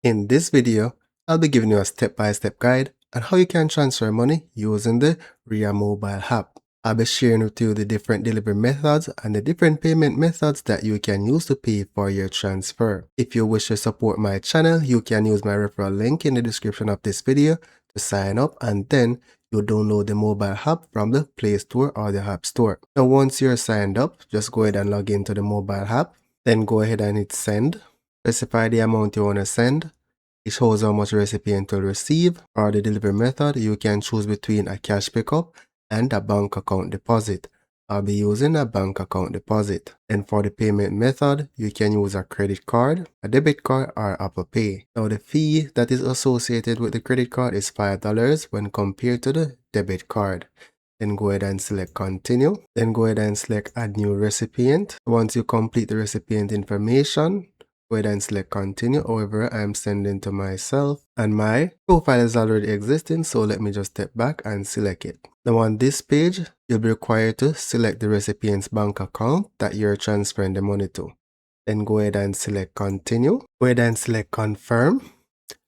In this video, I'll be giving you a step-by-step guide on how you can transfer money using the Ria mobile app. I'll be sharing with you the different delivery methods and the different payment methods that you can use to pay for your transfer. If you wish to support my channel, you can use my referral link in the description of this video to sign up, and then you download the mobile app from the Play Store or the App Store. Now once you're signed up, just go ahead and log into the mobile app. Then go ahead and hit send. Specify the amount you want to send. It shows how much recipient will receive, or the delivery method. You can choose between a cash pickup and a bank account deposit. I'll be using a bank account deposit. And for the payment method, you can use a credit card, a debit card, or Apple Pay. Now the fee that is associated with the credit card is $5 when compared to the debit card. Then go ahead and select continue. Then go ahead and select add new recipient. Once you complete the recipient information, go ahead and select continue. However, I'm sending to myself and my profile is already existing, so let me just step back and select it. Now on this page, you'll be required to select the recipient's bank account that you're transferring the money to. Then go ahead and select continue. Go ahead and select confirm.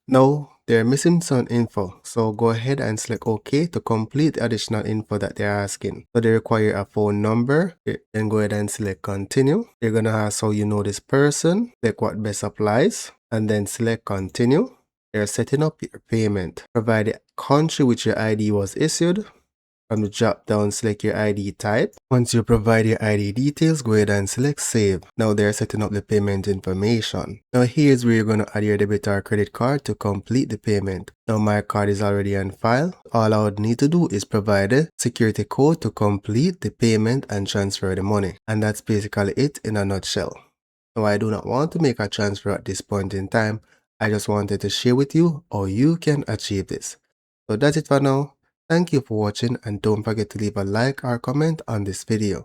Now they're missing some info, so go ahead and select OK to complete the additional info that they're asking. So they require a phone number. Then go ahead and select continue. They're gonna ask how you know this person, select what best applies, and then select continue. They're setting up your payment. Provide the country which your ID was issued. From the drop down, select your ID type. Once you provide your ID details, go ahead and select save. Now they're setting up the payment information. Now here's where you're going to add your debit or credit card to complete the payment. Now my card is already on file. All I would need to do is provide a security code to complete the payment and transfer the money. And that's basically it in a nutshell. Now I do not want to make a transfer at this point in time. I just wanted to share with you how you can achieve this. So that's it for now. Thank you for watching, and don't forget to leave a like or comment on this video.